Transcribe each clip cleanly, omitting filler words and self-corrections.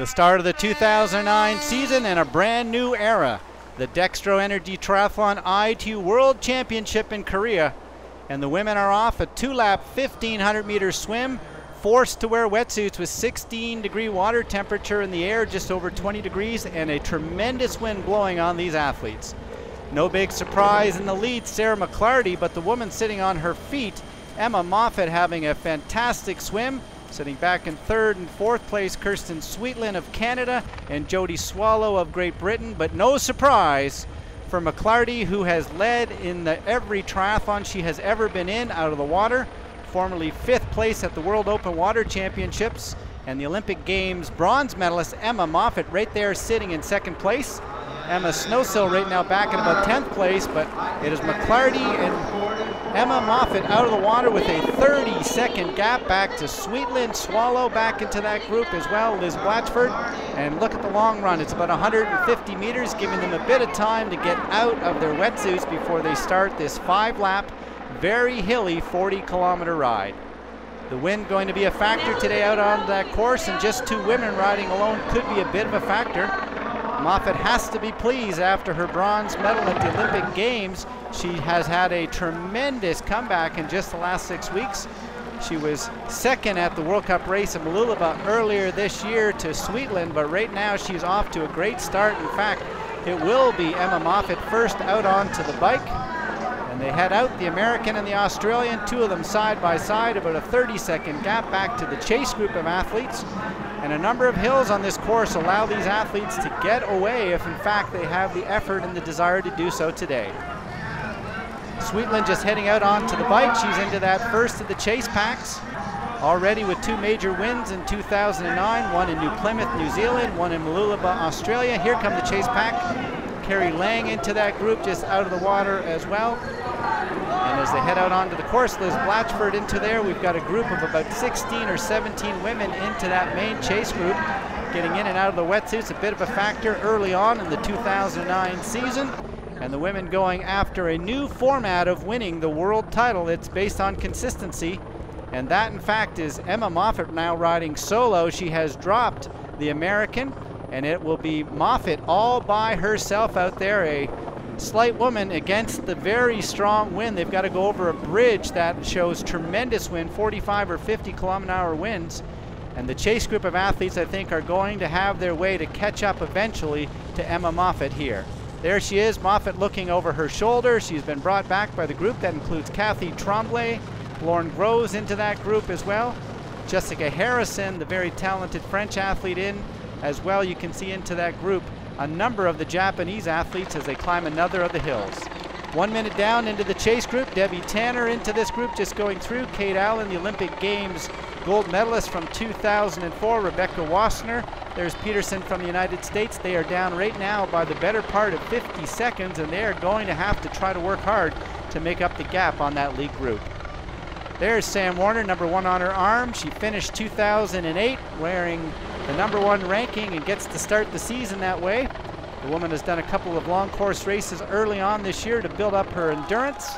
The start of the 2009 season and a brand new era. The Dextro Energy Triathlon I2 World Championship in Korea. And the women are off a 2-lap 1,500 meter swim, forced to wear wetsuits with 16-degree water temperature in the air, just over 20 degrees, and a tremendous wind blowing on these athletes. No big surprise in the lead, Sarah McClarty, but the woman sitting on her feet, Emma Moffatt, having a fantastic swim. Sitting back in third and fourth place, Kirsten Sweetland of Canada and Jody Swallow of Great Britain. But no surprise for McClarty, who has led in every triathlon she has ever been in out of the water. Formerly 5th place at the World Open Water Championships and the Olympic Games bronze medalist Emma Moffatt right there sitting in 2nd place. Emma Snowsill right now back in about 10th place, but it is McClarty and Emma Moffatt out of the water with a 30-second gap back to Sweetland. Swallow back into that group as well, Liz Blatchford. And look at the long run. It's about 150 meters, giving them a bit of time to get out of their wetsuits before they start this 5-lap, very hilly 40-kilometer ride. The wind going to be a factor today out on that course, and just 2 women riding alone could be a bit of a factor. Moffatt has to be pleased after her bronze medal at the Olympic Games. She has had a tremendous comeback in just the last 6 weeks. She was 2nd at the World Cup race in Mooloolaba earlier this year to Sweetland, but right now she's off to a great start. In fact, it will be Emma Moffatt first out onto the bike. And they head out, the American and the Australian, 2 of them side by side, about a 30-second gap back to the chase group of athletes. And a number of hills on this course allow these athletes to get away if in fact they have the effort and the desire to do so today. Sweetland just heading out onto the bike. She's into that first of the chase packs. Already with 2 major wins in 2009, one in New Plymouth, New Zealand, one in Mooloolaba, Australia. Here come the chase pack. Carrie Lang into that group, just out of the water as well. And as they head out onto the course, Liz Blatchford into there. We've got a group of about 16 or 17 women into that main chase group, getting in and out of the wetsuits, a bit of a factor early on in the 2009 season. And the women going after a new format of winning the world title. It's based on consistency. And that, in fact, is Emma Moffatt now riding solo. She has dropped the American, and it will be Moffatt all by herself out there, a slight woman against the very strong wind. They've got to go over a bridge that shows tremendous wind, 45 or 50 kilometer-hour winds. And the chase group of athletes, I think, are going to have their way to catch up eventually to Emma Moffatt here. There she is, Moffatt looking over her shoulder. She's been brought back by the group. That includes Kathy Tremblay, Lauren Groves into that group as well. Jessica Harrison, the very talented French athlete, in as well. You can see into that group a number of the Japanese athletes as they climb another of the hills. 1 minute down into the chase group. Debbie Tanner into this group just going through. Kate Allen, the Olympic Games gold medalist from 2004. Rebecca Wassner. There's Peterson from the United States. They are down right now by the better part of 50 seconds, and they are going to have to try to work hard to make up the gap on that lead group. There's Sam Warner, number 1 on her arm. She finished 2008 wearing the number 1 ranking and gets to start the season that way. The woman has done a couple of long course races early on this year to build up her endurance.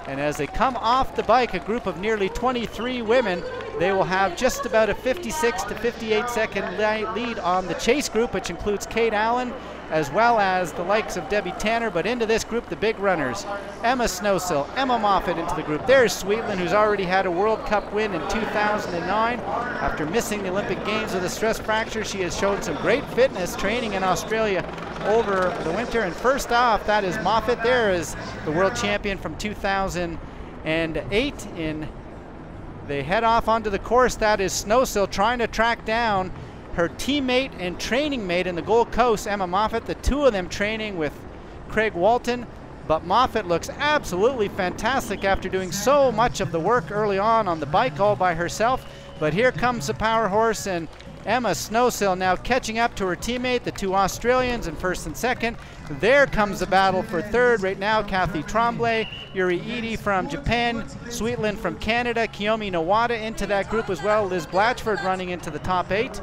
And as they come off the bike, a group of nearly 23 women, they will have just about a 56 to 58 second lead on the chase group, which includes Kate Allen as well as the likes of Debbie Tanner. But into this group, the big runners, Emma Snowsill, Emma Moffatt into the group. There's Sweetland, who's already had a World Cup win in 2009. After missing the Olympic Games with a stress fracture, she has shown some great fitness training in Australia over the winter. And first off, that is Moffatt. There is the world champion from 2008. They head off onto the course. That is Snowsill trying to track down her teammate and training mate in the Gold Coast, Emma Moffatt, the 2 of them training with Craig Walton. But Moffatt looks absolutely fantastic after doing so much of the work early on the bike all by herself. But here comes the power horse, and Emma Snowsill now catching up to her teammate, the 2 Australians in 1st and 2nd. There comes the battle for 3rd right now. Kathy Tremblay, Juri Ide from Japan, Sweetland from Canada, Kiyomi Nawada into that group as well. Liz Blatchford running into the top 8.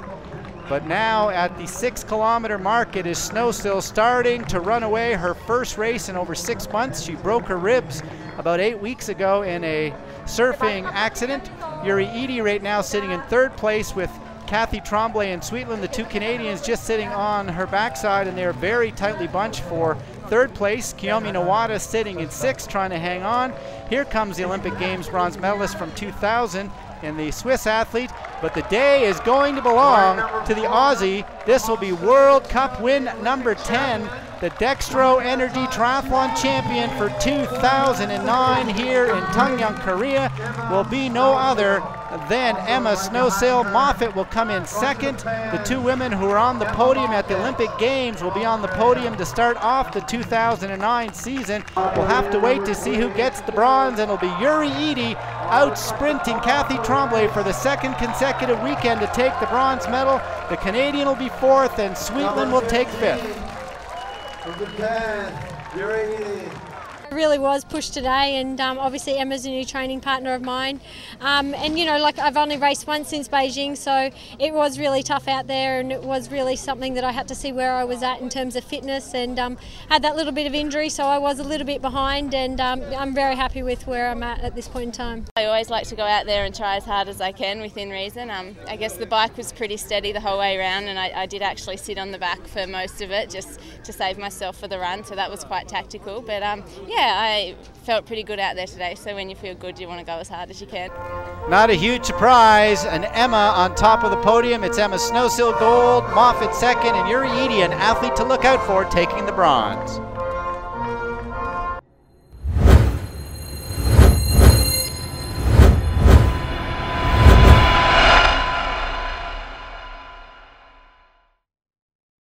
But now at the 6 kilometer mark, it is Snowsill starting to run away. Her first race in over 6 months. She broke her ribs about 8 weeks ago in a surfing accident. Juri Ide right now sitting in 3rd place with Kathy Tremblay and Sweetland, the two Canadians, just sitting on her backside, and they're very tightly bunched for third place. Kiyomi Nawada sitting in sixth, trying to hang on. Here comes the Olympic Games bronze medalist from 2000 and the Swiss athlete, but the day is going to belong to the Aussie. This will be World Cup win number 10. The Dextro Energy Triathlon champion for 2009 here in Tongyeong, Korea will be no other than Emma Snowsill. Moffatt will come in second. The two women who are on the podium at the Olympic Games will be on the podium to start off the 2009 season. We'll have to wait to see who gets the bronze, and it'll be Juri Ide out sprinting Kathy Tremblay for the second consecutive weekend to take the bronze medal. The Canadian will be fourth, and Sweetland will take fifth. From Japan, Juri Ide. I really was pushed today, and obviously Emma's a new training partner of mine, and you know, like, I've only raced once since Beijing, so it was really tough out there, and it was really something that I had to see where I was at in terms of fitness, and had that little bit of injury, so I was a little bit behind, and I'm very happy with where I'm at this point in time. I always like to go out there and try as hard as I can within reason. I guess the bike was pretty steady the whole way around, and I did actually sit on the back for most of it just to save myself for the run, so that was quite tactical, but yeah, I felt pretty good out there today, so when you feel good you want to go as hard as you can. Not a huge surprise, and Emma on top of the podium. It's Emma Snowsill gold, Moffatt second, and Juri Ide, an athlete to look out for, taking the bronze.